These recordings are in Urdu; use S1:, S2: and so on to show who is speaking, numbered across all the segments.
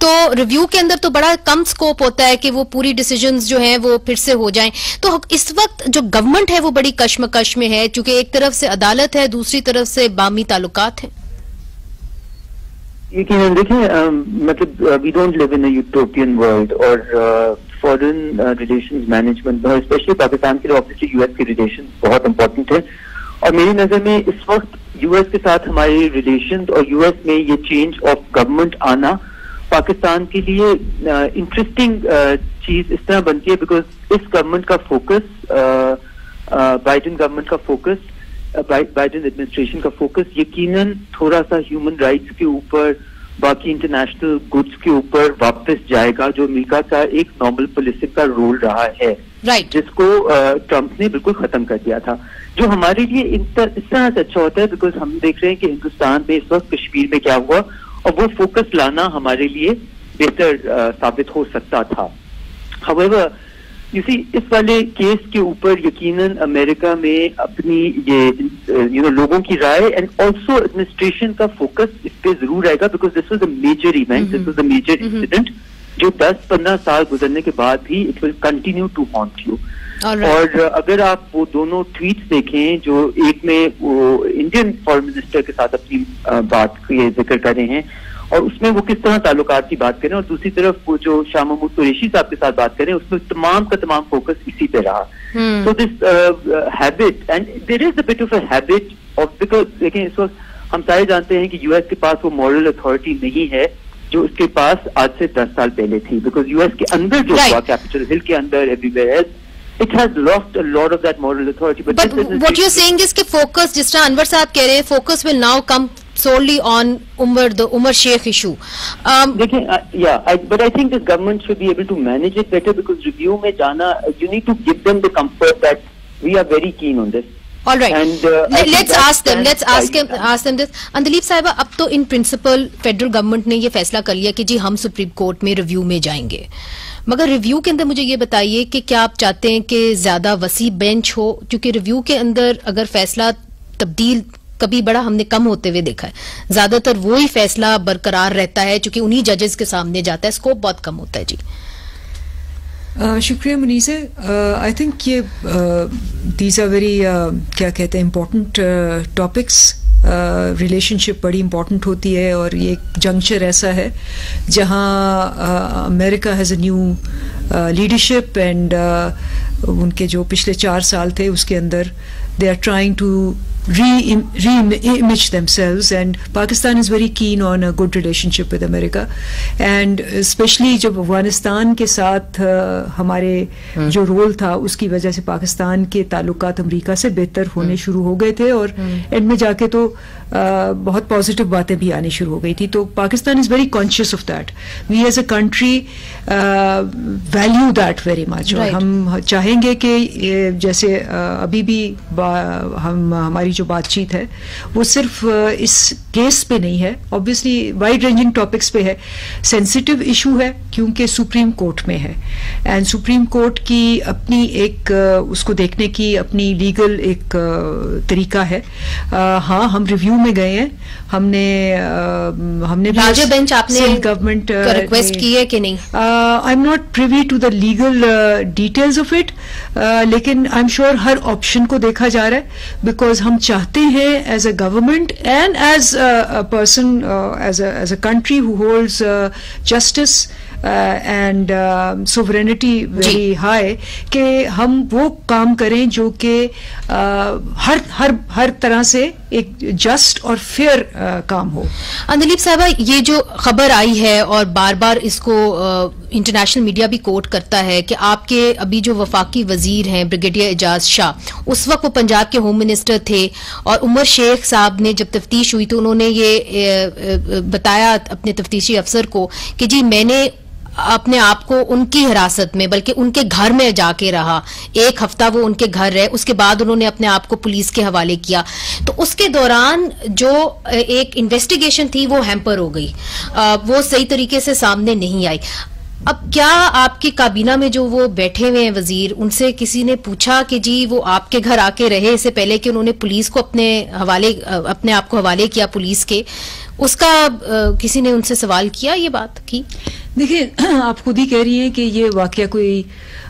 S1: تو ریویو کے اندر تو بڑا کم سکوپ ہوتا ہے کہ وہ پوری ڈیسیجنز جو ہیں وہ پھر سے ہو جائیں. تو اس وقت جو گورنمنٹ ہے وہ بڑی کشمکش میں ہے چونکہ ایک طرف سے عدالت ہے, دوسری طرف سے باہمی تعلقات ہیں.
S2: دیکھیں مطلب we don't live in a utopian world, اور foreign relations management specially Pakistan کے لیے آبویسلی یو ایس کے ریلیشن بہت امپورٹنٹ ہے, اور میری نظر میں اس وقت یو ایس کے ساتھ ہمارے ریلیشنز اور یو ایس میں یہ چینج آف گورنمنٹ آنا پاکستان کے لیے انٹرسٹنگ چیز اس طرح بنتی ہے بیکاز اس گورنمنٹ کا فوکس, بائیڈن گورنمنٹ کا فوکس, بائیڈن ایڈمنسٹریشن کا فوکس یقیناً تھوڑا سا ہیومن رائٹس کے اوپر, باقی انٹرنیشنل گڈس کے اوپر واپس جائے گا جو امریکہ کا ایک نارمل پالیسی کا رول رہا ہے, جس کو ٹرمپ نے بالکل ختم کر دیا تھا, جو ہمارے لیے اس طرح سے اچھا ہوتا ہے بیکاز ہم دیکھ رہے ہیں کہ ہندوستان میں اس وقت کشمیر میں کیا ہوا اور وہ فوکس لانا ہمارے لیے بہتر ثابت ہو سکتا تھا. However, اس والے کیس کے اوپر یقیناً امریکہ میں اپنی یہ لوگوں کی رائے اینڈ آلسو ایڈمنسٹریشن کا فوکس اس پہ ضرور رہے گا because this was a major event, this was a major incident جو 10-15 سال گزرنے کے بعد بھی it will continue to haunt you. اور اگر آپ وہ دونوں ٹویٹس دیکھیں جو ایک میں وہ انڈین فارن منسٹر کے ساتھ اپنی بات یہ ذکر کر رہے ہیں اور اس میں وہ کس طرح تعلقات کی بات کریں, اور دوسری طرف وہ جو شاہ محمود قریشی صاحب کے ساتھ بات کریں اس میں تمام کا تمام فوکس اسی پہ رہا. So this habit and there is a bit of a habit of, because دیکھیں اس وقت ہم سارے جانتے ہیں کہ یو ایس کے پاس وہ مورل اتھارٹی نہیں ہے جو اس کے پاس آج سے 10 سال پہلے تھی, بیکاز یو ایس کے اندر جو ہوا کیپٹل ہل کے اندر everywhere it has lost a lot of that moral authority.
S1: But what you're saying is کہ focus, جس طرح انور صاحب کہہ رہے ہیں, focus will now come solely on the Umar Sheikh issue.
S2: But I think the government should be able to manage it better because review میں جانا, you need to give them the comfort that we are very keen on this.
S1: All right. And let's ask them this. اندلیپ صاحبہ, اب تو ان پرنسپل فیڈرل گورنمنٹ نے یہ فیصلہ کر لیا کہ جی ہم سپریم کورٹ میں ریویو میں جائیں گے, مگر ریویو کے اندر مجھے یہ بتائیے کہ کیا آپ چاہتے ہیں کہ زیادہ وسیع بینچ ہو, کیونکہ ریویو کے اندر اگر فیصلہ تبدیل کبھی بڑا ہم نے کم ہوتے ہوئے دیکھا ہے, زیادہ تر وہی فیصلہ برقرار رہتا ہے چونکہ انہی ججز کے سامنے جاتا ہے, اسکوپ بہت کم ہوتا ہے. جی
S3: شکریہ منیزہ. آئی تھنک یہ دیز آر ویری کیا کہتے ہیں امپورٹنٹ ٹاپکس. ریلیشن شپ بڑی امپورٹنٹ ہوتی ہے اور یہ ایک جنکچر ایسا ہے جہاں America has a new leadership and ان کے جو پچھلے 4 سال تھے اس کے اندر they are trying to re-image themselves, and Pakistan is very keen on a good relationship with America, and especially جب افغانستان کے ساتھ ہمارے جو رول تھا اس کی وجہ سے پاکستان کے تعلقات امریکہ سے بہتر ہونے شروع ہو گئے تھے اور اینڈ میں جا کے تو بہت پازیٹیو باتیں بھی آنی شروع ہو گئی تھی. تو Pakistan is very conscious of that. We as a country value that very much, اور ہم چاہیں گے کہ جیسے ابھی بھی ہماری جو بات چیت ہے وہ صرف اس کیس پہ نہیں ہے, آبویسلی وائڈ رینجنگ ٹاپکس پہ ہے, سینسٹیو ایشو ہے کیونکہ سپریم کورٹ میں ہے, اینڈ سپریم کورٹ کی اپنی ایک اس کو دیکھنے کی اپنی لیگل ایک طریقہ ہے. ہاں ہم ریویو میں گئے ہیں, ہم نے
S1: لارجر بینچ آپ نے
S3: گورنمنٹ
S1: ریکویسٹ کی ہے کہ نہیں؟
S3: I am not privy to the legal details of it, لیکن آئی ایم شیور ہر آپشن کو دیکھا جا رہا ہے بیکاز ہم چاہتے ہیں as a government and as a person as a country who holds justice and sovereignty very high کہ ہم وہ کام کریں جو کہ ہر طرح سے ایک جسٹ اور فیئر کام ہو.
S1: اندلیپ صاحبہ, یہ جو خبر آئی ہے اور بار بار اس کو انٹرنیشنل میڈیا بھی کوٹ کرتا ہے کہ آپ کے ابھی جو وفاقی وزیر ہیں بریگیڈیئر اعجاز شاہ, اس وقت وہ پنجاب کے ہوم منسٹر تھے, اور عمر شیخ صاحب نے جب تفتیش ہوئی تو انہوں نے یہ بتایا اپنے تفتیشی افسر کو کہ جی میں نے اپنے آپ کو ان کی حراست میں بلکہ ان کے گھر میں جا کے رہا, 1 ہفتہ وہ ان کے گھر رہے, اس کے بعد انہوں نے اپنے آپ کو پولیس کے حوالے کیا. تو اس کے دوران جو ایک انویسٹیگیشن تھی وہ ہیمپر ہو گئی, وہ صحیح طریقے سے سامنے نہیں آئی. اب کیا آپ کی کابینہ میں جو وہ بیٹھے ہوئے ہیں وزیر, ان سے کسی نے پوچھا کہ جی وہ آپ کے گھر آ کے رہے اس سے پہلے کہ انہوں نے پولیس کو اپنے آپ کو حوالے کیا پولیس کے, اس کا کسی نے ان سے سوال کیا یہ بات کی؟
S3: دیکھیے آپ خود ہی کہہ رہی ہیں کہ یہ واقعہ کوئی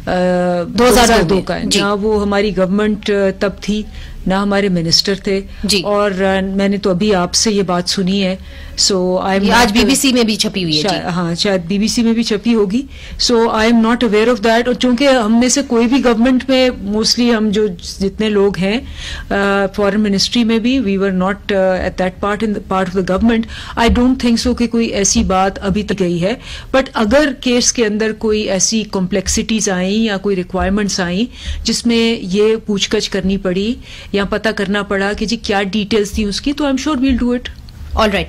S3: 2002 کا ہے. نہ وہ ہماری گورنمنٹ تب تھی نہ ہمارے منسٹر تھے اور میں نے تو ابھی آپ سے یہ بات سنی ہے. سو
S1: آج بی بی سی میں بھی چھپی ہوئی ہے.
S3: ہاں شاید بی بی سی میں بھی چھپی ہوگی. So I am not aware of that. اور چونکہ ہم میں سے کوئی بھی گورنمنٹ میں موسٹلی ہم جو جتنے لوگ ہیں فارن منسٹری میں بھی we were not at that part of the government. I don't think so کہ کوئی ایسی بات ابھی تک گئی ہے. بٹ اگر کیس کے اندر کوئی ایسی کمپلیکسٹیز آئیں یا کوئی ریکوائرمنٹس آئیں جس میں یہ پوچھ گچھ کرنی پڑی یا پتہ کرنا پڑا کہ جی کیا ڈیٹیلز تھی اس کی, تو I M sure we'll do it.
S1: All right.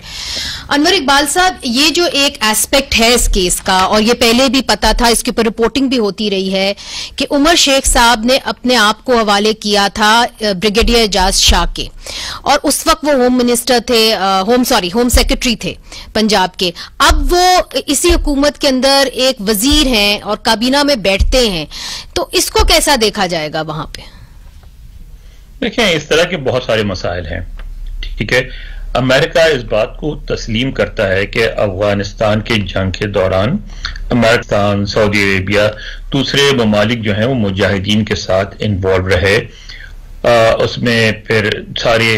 S1: Anwar Iqbal صاحب, یہ جو ایک ایسپیکٹ ہے اس کیس کا, اور یہ پہلے بھی پتا تھا, اس کے اوپر رپورٹنگ بھی ہوتی رہی ہے کہ عمر شیخ صاحب نے اپنے آپ کو حوالے کیا تھا بریگیڈیئر اعجاز شاہ کے, اور اس وقت وہ ہوم منسٹر تھے, ہوم سیکرٹری تھے پنجاب کے. اب وہ اسی حکومت کے اندر ایک وزیر ہیں اور کابینہ میں بیٹھتے ہیں, تو اس کو کیسا دیکھا جائے گا وہاں پہ؟
S4: دیکھیں, اس طرح کے بہت سارے مسائل ہیں. ٹھیک ہے, امریکہ اس بات کو تسلیم کرتا ہے کہ افغانستان کے جنگ کے دوران امریکہ, سعودی عربیہ, دوسرے ممالک جو ہیں وہ مجاہدین کے ساتھ انوالو رہے. اس میں پھر ساری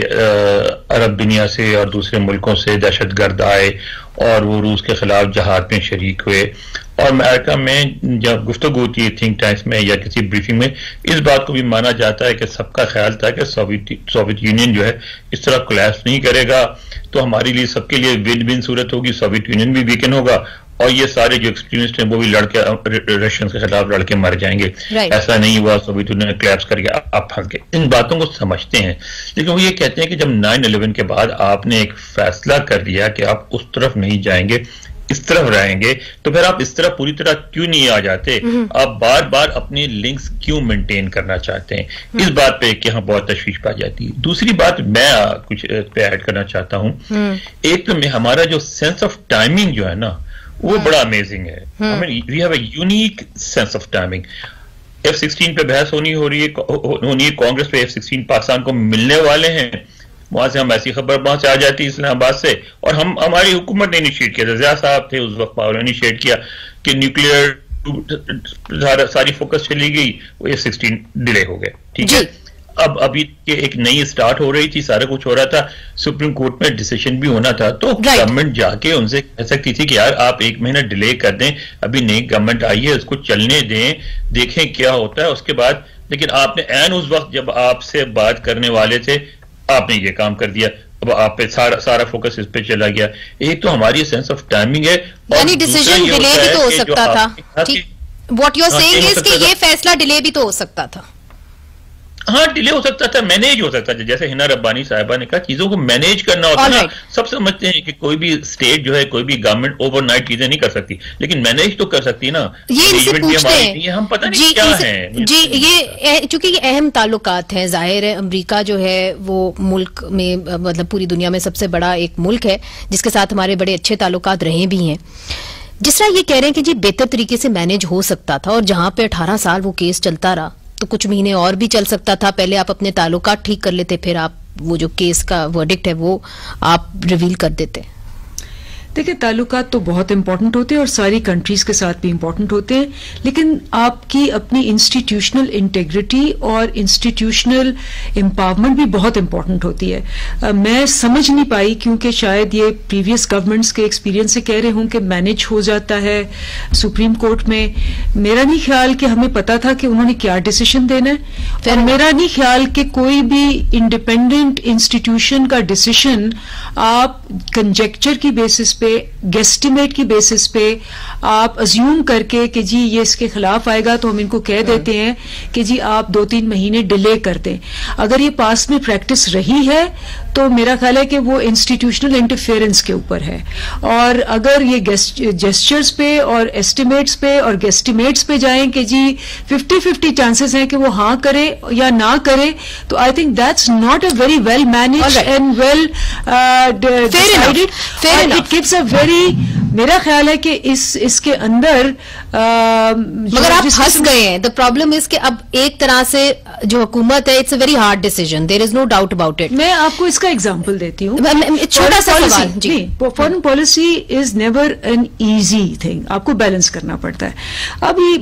S4: عرب دنیا سے اور دوسرے ملکوں سے دہشت گرد آئے اور وہ روس کے خلاف جہاد میں شریک ہوئے. اور امریکہ میں جب گفتگو ہوتی ہے تھنک ٹینکس میں یا کسی بریفنگ میں, اس بات کو بھی مانا جاتا ہے کہ سب کا خیال تھا کہ سوویت یونین جو ہے اس طرح کولیپس نہیں کرے گا, تو ہمارے لیے سب کے لیے ون ون صورت ہوگی, سوویت یونین بھی ویکن ہوگا اور یہ سارے جو ایکسٹریمسٹ ہیں وہ بھی رشین کے خلاف لڑ کے مر جائیں گے. ایسا نہیں ہوا, سوویت یونین کولیپس کر کے اب پھنس گئے. ان باتوں کو سمجھتے ہیں, لیکن وہ یہ کہتے ہیں کہ جب 9/11 کے بعد آپ نے ایک فیصلہ کر لیا کہ آپ اس طرف نہیں جائیں گے, اس طرف رہیں گے, تو پھر آپ اس طرح پوری طرح کیوں نہیں آ جاتے؟ آپ بار بار اپنے لنکس کیوں مینٹین کرنا چاہتے ہیں؟ اس بات پہ کہ ہاں بہت تشویش پا جاتی ہے. دوسری بات میں کچھ پہ ایڈ کرنا چاہتا ہوں. ایک تو ہمارا جو سینس آف ٹائمنگ جو ہے نا وہ بڑا امیزنگ ہے. We have a unique sense of timing. F-16 پہ بحث ہونی ہے, کانگریس پہ F-16 پاکستان کو ملنے والے ہیں, وہاں سے ہم ایسی خبر وہاں سے آ جاتی اسلام آباد سے, اور ہماری حکومت نے انیشیٹ کیا تھا, ضیاء صاحب تھے اس وقت, پاور نے انیشیٹ کیا کہ نیوکلیئر ساری فوکس چلی گئی, وہ F-16 ڈیلے ہو گئے. ٹھیک ہے, اب ابھی ایک نئی سٹارٹ ہو رہی تھی, سارا کچھ ہو رہا تھا, سپریم کورٹ میں ڈیسیشن بھی ہونا تھا, تو گورنمنٹ جا کے ان سے کہہ سکتی تھی کہ یار آپ 1 مہینہ ڈیلے کر دیں, ابھی نئی گورنمنٹ آئی ہے, اس کو چلنے دیں, دیکھیں کیا ہوتا ہے اس کے بعد. لیکن آپ نے عین اس وقت جب آپ سے بات کرنے والے تھے آپ نے یہ کام کر دیا, اب آپ پہ سارا فوکس اس پہ چلا گیا. ایک تو ہماری سینس آف ٹائمنگ ہے,
S1: یعنی ڈیسیژن ڈیلے بھی تو ہو سکتا تھا. واٹ یو آر سیئنگ از کہ یہ فیصلہ ڈیلے بھی تو ہو سکتا تھا.
S4: ہاں ڈیلے ہو سکتا تھا, مینیج ہو سکتا تھا, جیسے ہنا ربانی صاحبہ نے کہا چیزوں کو مینیج کرنا ہوتا ہے. سب سمجھتے ہیں کہ کوئی بھی اسٹیٹ جو ہے, کوئی بھی گورنمنٹ اوور نائٹ چیزیں نہیں کر سکتی, لیکن مینیج تو کر سکتی نا.
S1: یہ ان سے پوچھتے ہیں,
S4: ہم پتہ نہیں کیا ہیں
S1: جی یہ چونکہ یہ اہم تعلقات ہیں. ظاہر ہے امریکہ جو ہے وہ ملک میں, مطلب پوری دنیا میں سب سے بڑا ایک ملک ہے جس کے ساتھ ہمارے بڑے اچھے تعلقات رہے بھی ہیں. جس طرح یہ کہہ رہے ہیں کہ جی بہتر طریقے سے مینیج ہو سکتا تھا, اور جہاں پہ 18 سال وہ کیس چلتا رہا تو کچھ مہینے اور بھی چل سکتا تھا. پہلے آپ اپنے تعلقات ٹھیک کر لیتے, پھر آپ وہ جو کیس کا ورڈکٹ ہے وہ آپ ریویل کر دیتے.
S3: دیکھیں تعلقات تو بہت امپورٹنٹ ہوتے ہیں اور ساری کنٹریز کے ساتھ بھی امپورٹنٹ ہوتے ہیں, لیکن آپ کی اپنی انسٹیٹیوشنل انٹیگریٹی اور انسٹیٹیوشنل امپاورمنٹ بھی بہت امپورٹنٹ ہوتی ہے. میں سمجھ نہیں پائی, کیونکہ شاید یہ پریویس گورنمنٹس کے ایکسپیرینس سے کہہ رہے ہوں کہ مینیج ہو جاتا ہے سپریم کورٹ میں. میرا نہیں خیال کہ ہمیں پتا تھا کہ انہوں نے کیا ڈیسیشن دینا ہے, اور میرا نہیں خیال کہ کوئی بھی انڈیپینڈنٹ انسٹیٹیوشن کا ڈیسیشن آپ کنجیکچر کی بیسس پہ, گیسٹیمیٹ کی بیسس پہ آپ ازیوم کر کے کہ جی یہ اس کے خلاف آئے گا تو ہم ان کو کہہ دیتے ہیں کہ جی آپ 2-3 مہینے ڈیلے کر دیں. اگر یہ پاس میں پریکٹس رہی ہے تو میرا خیال ہے کہ وہ انسٹیٹیوشنل انٹرفیئرنس کے اوپر ہے, اور اگر یہ جیسچرز پہ اور ایسٹیمیٹس پہ اور گیسٹیمیٹس پہ جائیں کہ جی 50-50 چانسز ہیں کہ وہ ہاں کرے یا نہ کرے, تو I think that's not a very well managed and well decided. It gives a very میرا خیال ہے کہ اس کے اندر
S1: مگر آپ پھنس گئے ہیں. دا پرابلم از کہ اب ایک طرح سے جو حکومت ہے it's a very hard decision, there is no doubt about it.
S3: میں آپ کو اس کا ایگزامپل دیتی ہوں.
S1: چھوٹا سا سوال. جی,
S3: foreign policy is never an easy thing, آپ کو بیلنس کرنا پڑتا ہے. ابھی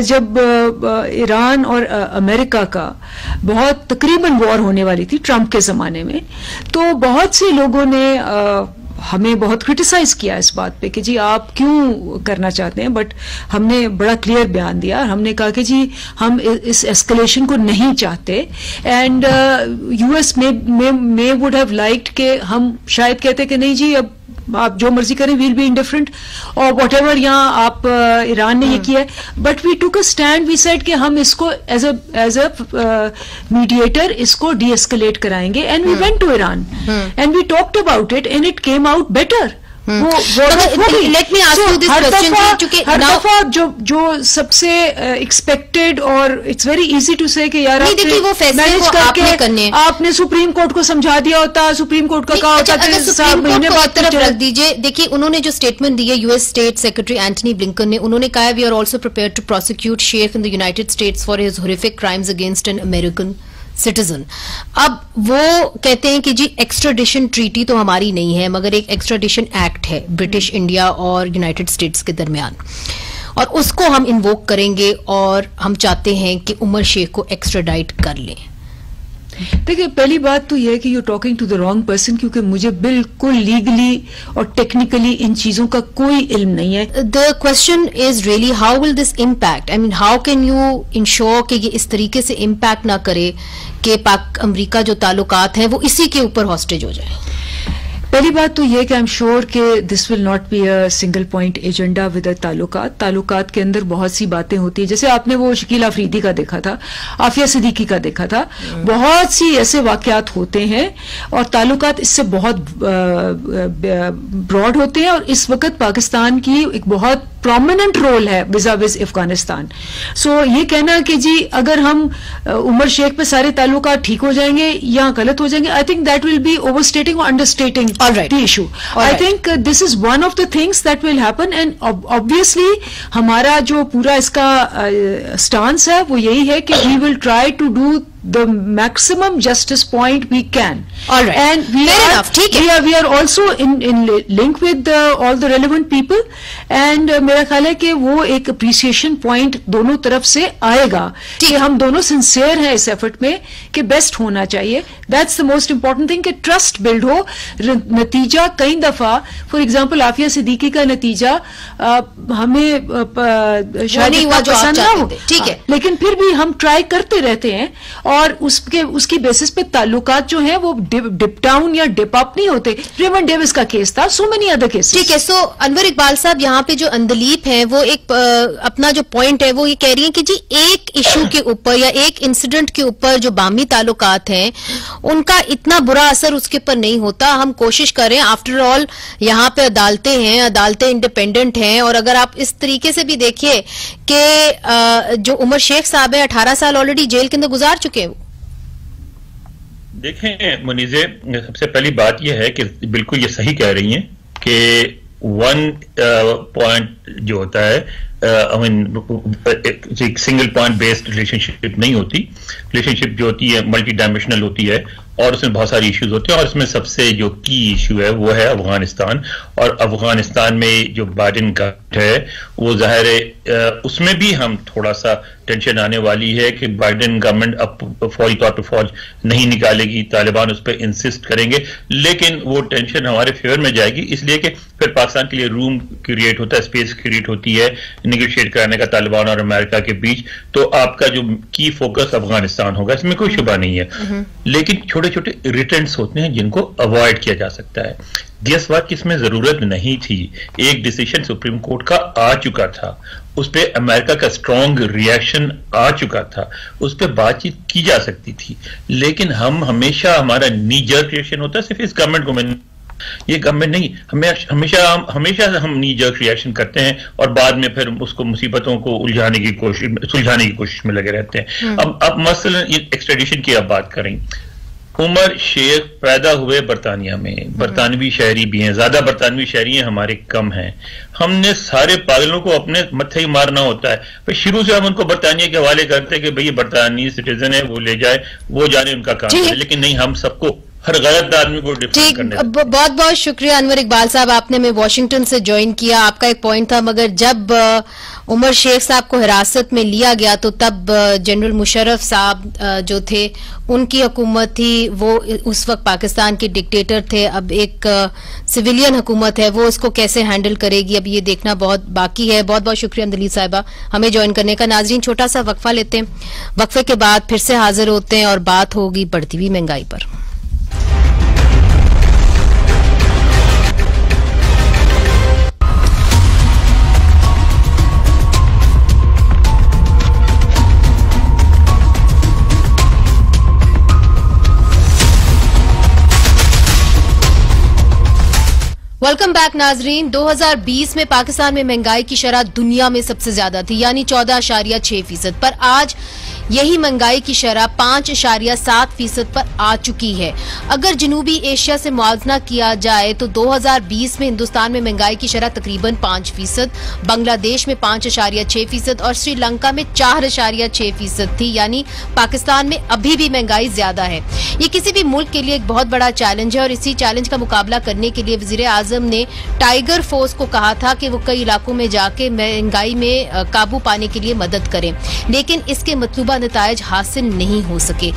S3: جب ایران اور امریکہ کا بہت تقریباً وار ہونے والی تھی ٹرمپ کے زمانے میں, تو بہت سے لوگوں نے ہمیں بہت کرٹیسائز کیا اس بات پہ کہ جی آپ کیوں کرنا چاہتے ہیں, بٹ ہم نے بڑا کلیئر بیان دیا. ہم نے کہا کہ جی ہم اس ایسکلیشن کو نہیں چاہتے, اینڈ یو ایس میں وڈ ہیو لائکڈ کہ ہم شاید کہتے کہ نہیں جی اب آپ جو مرضی کریں, ویل بی انڈیفرنٹ اور واٹ ایور. یہاں آپ ایران نے یہ کیا ہے, بٹ وی ٹوک اے اسٹینڈ, وی سیڈ کہ ہم اس کو ایز اے میڈیٹر اس کو ڈی ایسکلیٹ کرائیں گے, and we went to Iran and we talked about it and it came out better. ہر دفعہ جو سب سے ایکسپیکٹڈ, اور اٹس ویری ایزی ٹو سے کہ یار مینج کر کے آپ نے سپریم کورٹ کو سمجھا دیا ہوتا, سپریم کورٹ کا کہا ہوتا کہ 7 مہینے بعد
S1: طرف رکھ دیجیے. دیکھیے انہوں نے جو اسٹیٹمنٹ دی ہے U S state secretary Antony Blinken نے, انہوں نے کہا we are also prepared to prosecute Sheikh in the United States for his horrific crimes against an American citizen. اب وہ کہتے ہیں کہ جی ایکسٹراڈیشن ٹریٹی تو ہماری نہیں ہے, مگر ایک ایکسٹراڈیشن ایکٹ ہے برٹش انڈیا اور یونائٹڈ اسٹیٹس کے درمیان, اور اس کو ہم انووک کریں گے, اور ہم چاہتے ہیں کہ عمر شیخ کو ایکسٹراڈائٹ کر لیں.
S3: دیکھیے پہلی بات تو یہ ہے کہ you talking to the wrong person, کیونکہ مجھے بالکل لیگلی اور ٹیکنیکلی ان چیزوں کا کوئی علم نہیں ہے.
S1: The question is really how will this impact, I mean how can you ensure کہ یہ اس طریقے سے امپیکٹ نہ کرے کہ پاک امریکہ جو تعلقات ہیں وہ اسی کے اوپر ہاسٹیج ہو جائیں.
S3: پہلی بات تو یہ کہ آئی ایم شیور کہ this will not be a single point agenda with تعلقات کے اندر بہت سی باتیں ہوتی ہیں. جیسے آپ نے وہ شکیل آفریدی کا دیکھا تھا, عافیہ صدیقی کا دیکھا تھا, بہت سی ایسے واقعات ہوتے ہیں اور تعلقات اس سے بہت براڈ ہوتے ہیں, اور اس وقت پاکستان کی ایک بہت پرومیننٹ رول ہے وز افغانستان. سو یہ کہنا کہ جی اگر ہم عمر شیخ پہ سارے تعلقات ٹھیک ہو جائیں گے یا غلط ہو جائیں گے, I think that will be overstating اور understating the issue. I think this is one of the things that will happen, and obviously ہمارا جو پورا اس کا stance ہے وہ یہی ہے کہ we will try to do the maximum justice point we can.
S1: All right.
S3: And we are also in link with all the relevant people, and میرا خیال ہے کہ وہ ایک appreciation point دونوں طرف سے آئے گا کہ ہم دونوں sincere ہیں اس ایفرٹ میں کہ بیسٹ ہونا چاہیے. That's the most important thing, کہ trust build ہو. نتیجہ کئی دفعہ فار ایگزامپل عافیہ صدیقی کا نتیجہ ہمیں شاید پسند نہ ہو, ٹھیک ہے, لیکن پھر بھی ہم ٹرائی کرتے رہتے ہیں, اور اس کی بیسس پہ تعلقات جو ہیں وہ ڈپ ڈاؤن یا ڈپ اپ نہیں ہوتے. ریمن ڈیوس کا کیس تھا, سو مینی ادر کیس.
S1: ٹھیک ہے. سو انور اقبال صاحب یہاں پہ جو اندلیپ ہیں وہ ایک اپنا جو پوائنٹ ہے وہ یہ کہہ رہی ہیں کہ جی ایک ایشو کے اوپر یا ایک انسیڈنٹ کے اوپر جو باہمی تعلقات ہیں ان کا اتنا برا اثر اس کے اوپر نہیں ہوتا. ہم کوشش کریں, آفٹر آل یہاں پہ عدالتیں ہیں, عدالتیں انڈیپینڈنٹ ہیں, اور اگر آپ اس طریقے سے بھی دیکھیے کہ جو عمر شیخ صاحب ہے 18 سال آلریڈی جیل کے اندر گزار چکے ہیں.
S4: دیکھیں منیزے, سب سے پہلی بات یہ ہے کہ بالکل یہ صحیح کہہ رہی ہیں کہ ون پوائنٹ جو ہوتا ہے سنگل پوائنٹ بیسڈ ریلیشن شپ نہیں ہوتی. ریلیشن شپ جو ہوتی ہے ملٹی ڈائمینشنل ہوتی ہے, اور اس میں بہت ساری ایشوز ہوتے ہیں, اور اس میں سب سے جو کی ایشو ہے وہ ہے افغانستان. اور افغانستان میں جو بائیڈن گورنمنٹ ہے وہ ظاہر ہے اس میں بھی ہم تھوڑا سا ٹینشن آنے والی ہے کہ بائیڈن گورنمنٹ اب فوری طور پہ فوج نہیں نکالے گی, طالبان اس پہ انسسٹ کریں گے, لیکن وہ ٹینشن ہمارے فیور میں جائے گی, اس لیے کہ پھر پاکستان کے لیے روم کریٹ ہوتا ہے, اسپیس کریٹ ہوتی ہے نیگوشیٹ کرانے کا طالبان اور امریکہ کے بیچ. تو آپ کا جو کی فوکس افغانستان ہوگا, اس میں کوئی شبہ نہیں ہے, لیکن چھوٹے چھوٹے ریٹرنس ہوتے ہیں جن کو اوائڈ کیا جا سکتا ہے. جس بات کی اس میں ضرورت نہیں تھی, ایک ڈیسیشن سپریم کورٹ کا آ چکا تھا, اس پہ امریکہ کا اسٹرانگ ریئیکشن آ چکا تھا, اس پہ بات چیت کی جا سکتی تھی, لیکن ہم ہمیشہ ہمارا نی جرک ریئیکشن ہوتا ہے صرف اس گورنمنٹ کو. یہ گورنمنٹ نہیں, ہمیشہ ہم نی جرک ریئیکشن کرتے ہیں اور بعد میں پھر اس کو مصیبتوں کو سلجھانے کی کوشش میں لگے رہتے ہیں. اب مثلا ایکسٹریڈیشن کی آپ بات کریں, عمر شیخ پیدا ہوئے برطانیہ میں، برطانوی شہری بھی ہیں، زیادہ برطانوی شہری ہیں ہمارے کم ہیں. ہم نے سارے پاگلوں کو اپنے متھے ہی مارنا ہوتا ہے. شروع سے ہم ان کو برطانیہ کے حوالے کرتے کہ بھئی برطانوی سٹیزن ہے، وہ لے جائے، وہ جانے ان کا کام ہے. لیکن نہیں، ہم سب کو، ہر غلط آدمی کو ڈیفینڈ کرنے.
S1: بہت بہت شکریہ انور اقبال صاحب، آپ نے ہمیں واشنگٹن سے جوائن کیا. آپ کا ایک پوائنٹ تھا، مگر جب عمر شیخ صاحب کو حراست میں لیا گیا تو تب جنرل مشرف صاحب جو تھے، ان کی حکومت تھی، وہ اس وقت پاکستان کے ڈکٹیٹر تھے. اب ایک سویلین حکومت ہے، وہ اس کو کیسے ہینڈل کرے گی، اب یہ دیکھنا بہت باقی ہے. بہت بہت شکریہ اندلیب صاحبہ ہمیں جوائن کرنے کا. ناظرین، چھوٹا سا وقفہ لیتے ہیں، وقفے کے بعد پھر سے حاضر ہوتے ہیں اور بات ہوگی بڑھتی ہوئی مہنگائی پر. ویلکم بیک ناظرین. 2020 میں پاکستان میں مہنگائی کی شرح دنیا میں سب سے زیادہ تھی، یعنی 14.6%، پر آج یہی مہنگائی کی شرح 5.7% پر آ چکی ہے. اگر جنوبی ایشیا سے موازنہ کیا جائے تو 2020 میں ہندوستان میں مہنگائی کی شرح تقریباً 5%، بنگلہ دیش میں 5.6% اور سری لنکا میں 4.6% تھی. یعنی پاکستان میں ابھی بھی مہنگائی زیادہ ہے. یہ کسی بھی ملک کے لیے ایک بہت بڑا چیلنج ہے، اور اسی چیلنج کا مقابلہ کرنے کے لیے وزیر اعظم نے ٹائیگر فورس کو کہا تھا کہ وہ کئی علاقوں میں جا کے مہنگائی میں قابو پانے کے لیے مدد کریں، لیکن اس کے مطلوبہ نتائج حاصل نہیں ہو سکے.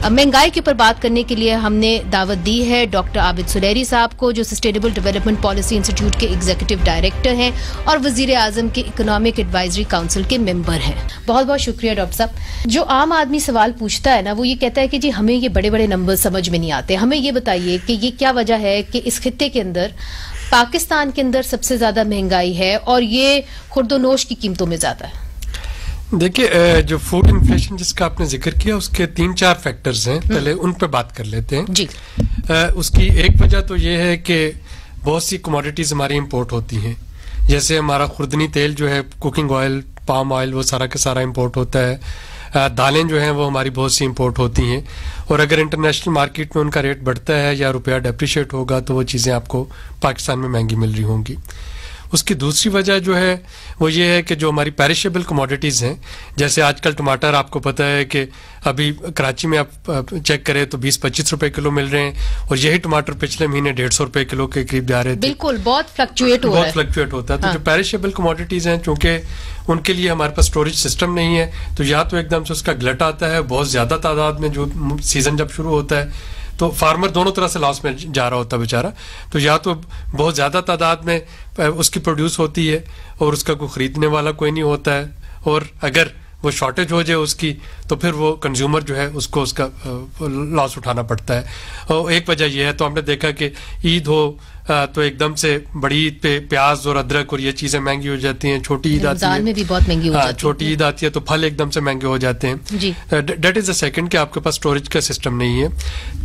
S1: مہنگائی کے اوپر بات کرنے کے لیے ہم نے دعوت دی ہے ڈاکٹر عابد سلیری صاحب کو، جو سسٹینیبل ڈیولپمنٹ پالیسی انسٹیٹیوٹ کے ایگزیکٹو ڈائریکٹر ہیں اور وزیر اعظم کے اکنامک ایڈوائزری کاؤنسل کے ممبر ہیں. بہت بہت شکریہ ڈاکٹر صاحب. جو عام آدمی سوال پوچھتا ہے نا، وہ یہ کہتا ہے کہ جی ہمیں یہ بڑے بڑے نمبر سمجھ میں نہیں آتے. ہمیں یہ بتائیے کہ یہ کیا وجہ ہے کہ اس خطے کے اندر، پاکستان کے اندر سب سے زیادہ مہنگائی ہے اور یہ خورد و نوش کی قیمتوں میں زیادہ ہے؟
S5: دیکھیے، جو فوڈ انفلیشن جس کا آپ نے ذکر کیا، اس کے 3-4 فیکٹرز ہیں. پہلے ان پہ بات کر لیتے ہیں.
S1: جی.
S5: اس کی ایک وجہ تو یہ ہے کہ بہت سی کموڈیٹیز ہماری امپورٹ ہوتی ہیں. جیسے ہمارا خوردنی تیل جو ہے، کوکنگ آئل، پام آئل، وہ سارا کا سارا امپورٹ ہوتا ہے. دالیں جو ہیں وہ ہماری بہت سی امپورٹ ہوتی ہیں، اور اگر انٹرنیشنل مارکیٹ میں ان کا ریٹ بڑھتا ہے یا روپیہ ڈیپریشیٹ ہوگا تو وہ چیزیں آپ کو پاکستان میں مہنگی مل رہی ہوں گی. اس کی دوسری وجہ جو ہے وہ یہ ہے کہ جو ہماری پیرشیبل کموڈیٹیز ہیں، جیسے آج کل ٹماٹر، آپ کو پتہ ہے کہ ابھی کراچی میں آپ چیک کریں تو 20-25 روپے کلو مل رہے ہیں، اور یہی ٹماٹر پچھلے مہینے 150 روپے کلو کے قریب جا رہے تھے.
S1: بالکل، بہت فلکچویٹ
S5: ہوتا ہے. تو جو پیرشیبل کموڈیٹیز ہیں، چونکہ ان کے لیے ہمارے پاس اسٹوریج سسٹم نہیں ہے، تو یا تو ایک دم سے اس کا گلٹ آتا ہے بہت زیادہ تعداد میں، جو سیزن جب شروع ہوتا ہے تو فارمر دونوں طرح سے لاس میں جا رہا ہوتا ہے بیچارہ. تو یا تو بہت زیادہ تعداد میں اس کی پروڈیوس ہوتی ہے اور اس کا کوئی خریدنے والا کوئی نہیں ہوتا ہے، اور اگر وہ شارٹیج ہو جائے اس کی تو پھر وہ کنزیومر جو ہے اس کو اس کا لاس اٹھانا پڑتا ہے. اور ایک وجہ یہ ہے. تو ہم نے دیکھا کہ عید ہو تو ایک دم سے بڑی عید پہ پیاز اور ادرک اور یہ چیزیں مہنگی ہو جاتی ہیں. چھوٹی عید آتی ہے،
S1: میں بھی بہت مہنگی ہو جاتی ہے.
S5: چھوٹی عید آتی ہے تو پھل ایک دم سے مہنگے ہو جاتے ہیں. دیٹ از اے سیکنڈ کہ آپ کے پاس اسٹوریج کا سسٹم نہیں ہے.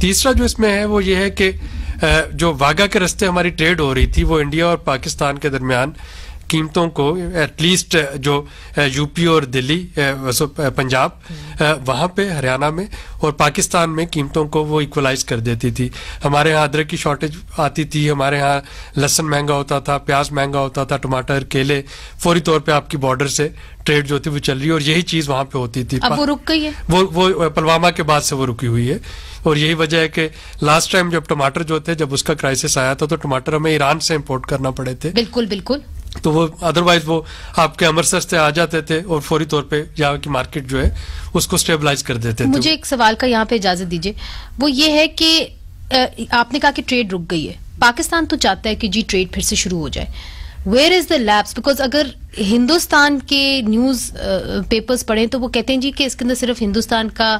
S5: تیسرا جو اس میں ہے وہ یہ ہے کہ جو واگا کے راستے ہماری ٹریڈ ہو رہی تھی، وہ انڈیا اور پاکستان کے درمیان قیمتوں کو ایٹ لیسٹ جو یو پی اور دلی، پنجاب، وہاں پہ ہریانہ میں اور پاکستان میں قیمتوں کو وہ ایکولائز کر دیتی تھی. ہمارے یہاں ادرک کی شارٹیج آتی تھی، ہمارے یہاں لہسن مہنگا ہوتا تھا، پیاز مہنگا ہوتا تھا، ٹماٹر، کیلے، فوری طور پہ آپ کی بارڈر سے ٹریڈ جو تھی وہ چل رہی ہے، اور یہی چیز وہاں پہ ہوتی تھی.
S1: اب وہ رک گئی ہے،
S5: وہ پلوامہ کے بعد سے وہ رکی ہوئی ہے. اور یہی وجہ ہے کہ لاسٹ ٹائم جب ٹماٹر جو تھے، جب اس کا کرائسس آیا تھا تو ٹماٹر ہمیں ایران سے امپورٹ کرنا پڑے تھے.
S1: بالکل بالکل.
S5: تو وہ ادروائز وہ آپ کے امرتسر سے آ جاتے تھے اور فوری طور پہ یہاں کی مارکیٹ جو ہے اس کو اسٹیبلائز کر دیتے تھے.
S1: مجھے ایک سوال کا یہاں پہ اجازت دیجیے، وہ یہ ہے کہ آپ نے کہا کہ ٹریڈ رک گئی ہے. پاکستان تو چاہتا ہے کہ جی ٹریڈ پھر سے شروع ہو جائے. Where is the lapse? Because اگر ہندوستان کے نیوز پیپرز پڑھیں تو وہ کہتے ہیں جی کہ اس کے اندر صرف ہندوستان کا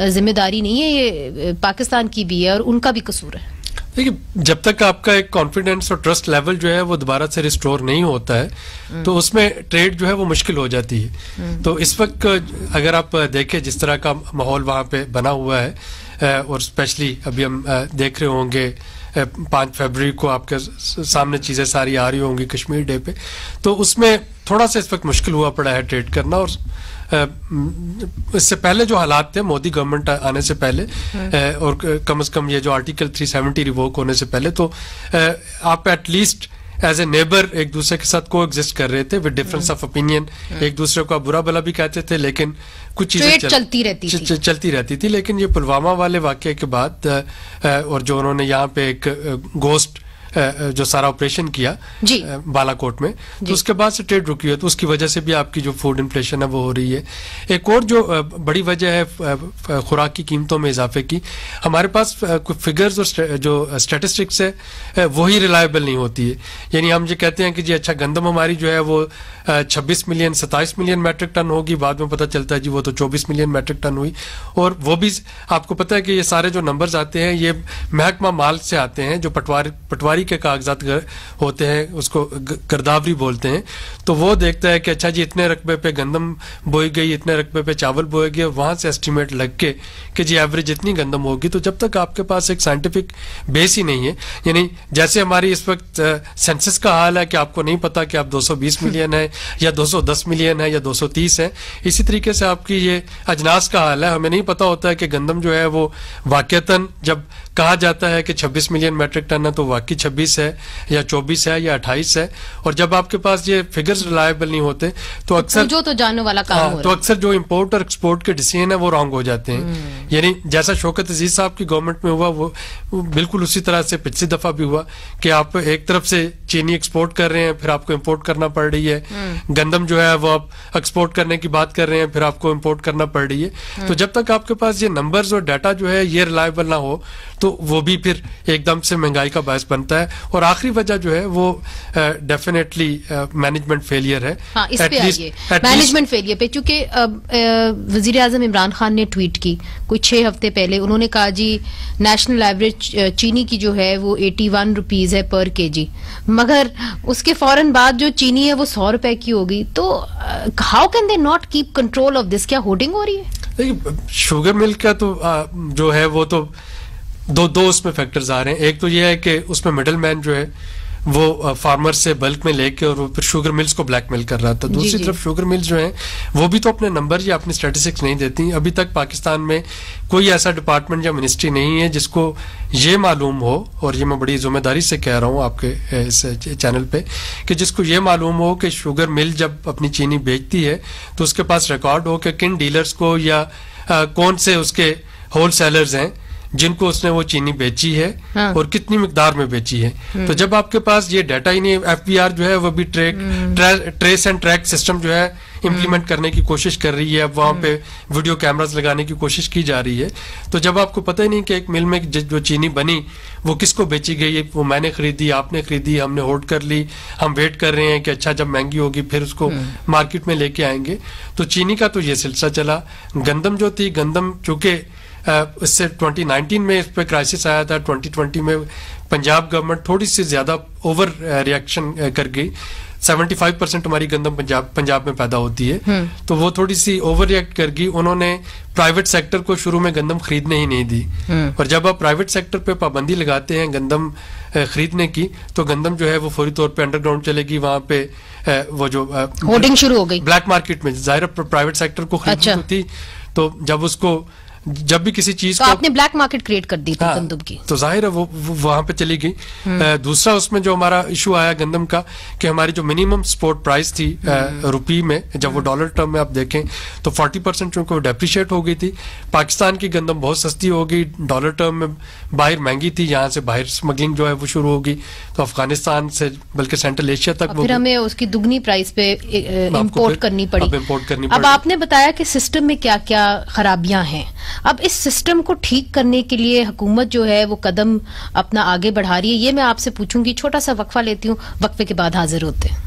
S1: ذمہ داری نہیں ہے، یہ پاکستان کی بھی ہے اور ان کا بھی قصور ہے.
S5: دیکھیے، جب تک آپ کا ایک کانفیڈینس اور ٹرسٹ لیول جو ہے وہ دوبارہ سے ریسٹور نہیں ہوتا ہے تو اس میں ٹریڈ جو ہے وہ مشکل ہو جاتی ہے. تو اس وقت اگر آپ دیکھیں جس طرح کا ماحول وہاں پہ بنا ہوا ہے، اور اسپیشلی ابھی ہم دیکھ رہے ہوں گے 5 فروری کو آپ کے سامنے چیزیں ساری آ رہی ہوں گی کشمیر ڈے پہ، تو اس میں تھوڑا سا اس وقت مشکل ہوا پڑا ہے ٹریڈ کرنا. اور اس سے پہلے جو حالات تھے مودی گورنمنٹ آنے سے پہلے اور کم از کم یہ جو آرٹیکل 370 ریووک ہونے سے پہلے, تو آپ at least as a neighbour ایک دوسرے کے ساتھ کو ایگزسٹ کر رہے تھے ود ڈفرنس آف اوپینین. ایک دوسرے کو برا بلا بھی کہتے تھے لیکن کچھ چیزیں چلتی رہتی تھی. لیکن یہ پلوامہ والے واقعے کے بعد اور جو انہوں نے یہاں پہ ایک گوسٹ جو سارا آپریشن کیا بالا کوٹ میں, تو اس کے بعد سے ٹریڈ رکی ہے. تو اس کی وجہ سے بھی آپ کی جو فوڈ انفلیشن ہے وہ ہو رہی ہے. ایک اور جو بڑی وجہ ہے خوراک کی قیمتوں میں اضافے کی, ہمارے پاس فگرز اور جو اسٹیٹسٹکس ہے وہی ریلائبل نہیں ہوتی ہے. یعنی ہم یہ کہتے ہیں کہ جی اچھا گندم ہماری جو ہے وہ 26 ملین 27 ملین میٹرک ٹن ہوگی, بعد میں پتہ چلتا ہے جی وہ تو 24 ملین میٹرک ٹن ہوئی. اور وہ بھی آپ کو پتہ ہے کہ یہ سارے جو نمبرز آتے ہیں یہ محکمہ مال سے آتے ہیں, جو پٹواری کے کاغذات ہوتے ہیں, اس کو گرداوری بولتے ہیں. تو وہ دیکھتا ہے کہ اچھا جی اتنے رقبے پہ گندم بوئی گئی, اتنے رقبے پہ چاول بوئے گئے, وہاں سے اسٹیمیٹ لگ کے کہ جی ایوریج اتنی گندم ہوگی. تو جب تک آپ کے پاس ایک سائنٹیفک بیس ہی نہیں ہے, یعنی جیسے ہماری اس وقت سینسس کا حال ہے کہ آپ کو نہیں پتا کہ آپ 220 ملین ہے یا 210 ملین ہے یا 230 ہے, اسی طریقے سے آپ کی یہ اجناس کا حال ہے. ہمیں نہیں پتا ہوتا ہے کہ گندم جو ہے وہ واقعتاً جب کہا جاتا ہے کہ 26 ملین میٹرک ٹن ہے تو واقعی 26 ہے یا 24 ہے یا 28 ہے. اور جب آپ کے پاس یہ فگرز ریلائبل نہیں ہوتے تو اکثر
S1: تو جاننے والا کام
S5: تو اکثر جو امپورٹ اور ایکسپورٹ کے ڈیسیژن ہے وہ رانگ ہو جاتے ہیں. یعنی جیسا شوکت عزیز صاحب کی گورنمنٹ میں ہوا وہ بالکل اسی طرح سے پچھلی دفعہ بھی ہوا کہ آپ ایک طرف سے چینی ایکسپورٹ کر رہے ہیں, پھر آپ کو امپورٹ کرنا پڑ رہی ہے. گندم جو ہے وہ آپ ایکسپورٹ کرنے کی بات کر رہے ہیں, پھر آپ کو امپورٹ کرنا پڑ رہی ہے. تو جب تک آپ کے پاس یہ نمبرز اور ڈیٹا جو ہے یہ ریلائبل نہ ہو تو وہ بھی پھر ایک دم سے مہنگائی کا باعث بنتا ہے. اور آخری وجہ جو ہے وہ ڈیفینیٹلی مینجمنٹ فیلئر ہے.
S1: اس پہ آئیے مینجمنٹ فیلئر پہ, چونکہ وزیر اعظم عمران خان نے ٹویٹ کی کوئی 6 ہفتے پہلے, انہوں نے کہا جی نیشنل ایوریج چینی کی جو ہے وہ 81 روپیز ہے پر کے جی, مگر اس کے فوراً بعد جو چینی ہے وہ 100 روپے کی ہوگی. تو how can they not keep control of this? کیا ہوڈنگ ہو رہی ہے؟
S5: شوگر ملک کا تو جو ہے وہ تو دو اس میں فیکٹرز آ رہے ہیں. ایک تو یہ ہے کہ اس میں مڈل مین جو ہے وہ فارمر سے بلک میں لے کے اور پھر شوگر ملز کو بلیک میل کر رہا تھا. دوسری طرف شوگر ملز جو ہیں وہ بھی تو اپنے نمبر یا اپنے اسٹیٹسٹکس نہیں دیتی. ابھی تک پاکستان میں کوئی ایسا ڈپارٹمنٹ یا منسٹری نہیں ہے جس کو یہ معلوم ہو, اور یہ میں بڑی ذمہ داری سے کہہ رہا ہوں آپ کے اس چینل پہ, کہ جس کو یہ معلوم ہو کہ شوگر مل جب اپنی چینی بیچتی ہے تو اس کے پاس ریکارڈ ہو کہ کن ڈیلرز کو یا کون سے اس کے ہول سیلرز ہیں جن کو اس نے وہ چینی بیچی ہے اور کتنی مقدار میں بیچی ہے. تو جب آپ کے پاس یہ ڈیٹا ہی نہیں, ایف بی آر جو ہے وہ بھی ٹریس اینڈ ٹریک سسٹم جو ہے امپلیمنٹ کرنے کی کوشش کر رہی ہے, اب وہاں پہ ویڈیو کیمراز لگانے کی کوشش کی جا رہی ہے. تو جب آپ کو پتہ ہی نہیں کہ ایک مل میں جو چینی بنی وہ کس کو بیچی گئی, وہ میں نے خریدی, آپ نے خریدی, ہم نے ہولڈ کر لی, ہم ویٹ کر رہے ہیں کہ اچھا جب مہنگی ہوگی پھر اس کو مارکیٹ میں لے کے آئیں گے. تو چینی کا تو یہ سلسلہ چلا. گندم جو تھی, گندم چونکہ اس سے 2019 میں اس پہ کرائسس آیا تھا, 2020 میں پنجاب گورنمنٹ تھوڑی سی زیادہ اوور ریئیکشن کر گئی. 75% ہماری گندم پنجاب میں پیدا ہوتی ہے, تو وہ تھوڑی سی اوور ریئیکٹ کر گئی. انہوں نے پرائیویٹ سیکٹر کو شروع میں گندم خریدنے ہی نہیں دی, اور جب آپ پرائیویٹ سیکٹر پہ پابندی لگاتے ہیں گندم خریدنے کی تو گندم جو ہے وہ فوری طور پہ انڈر گراؤنڈ چلے گی. وہاں پہ وہ جو
S1: ہوڈنگ شروع ہو گئی بلیک
S5: مارکیٹ میں, ظاہر پرائیویٹ سیکٹر کو خریدنی تھی, تو جب اس کو جب بھی کسی چیز کو
S1: آپ نے بلیک مارکیٹ کریٹ کر دی تھی گندم کی,
S5: تو ظاہر ہے وہ وہاں پہ چلی گئی. دوسرا اس میں جو ہمارا ایشو آیا گندم کا کہ ہماری جو منیمم سپورٹ پرائس تھی روپی میں, جب وہ ڈالر ٹرم میں آپ دیکھیں تو 40% چونکہ ڈیپریشیٹ ہو گئی تھی. پاکستان کی گندم بہت سستی ہو گئی, ڈالر ٹرم میں باہر مہنگی تھی, یہاں سے باہر اسمگلنگ جو ہے وہ شروع ہوگی, تو افغانستان سے بلکہ سینٹرل ایشیا تک
S1: پھر ہمیں اس کی دگنی پرائس پہ امپورٹ کرنی پڑی. اب آپ نے بتایا کہ سسٹم میں کیا کیا خرابیاں ہیں. اب اس سسٹم کو ٹھیک کرنے کے لیے حکومت جو ہے وہ قدم اپنا آگے بڑھا رہی ہے, یہ میں آپ سے پوچھوں گی. چھوٹا سا وقفہ لیتی ہوں, وقفے کے بعد حاضر ہوتے ہیں.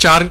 S5: 4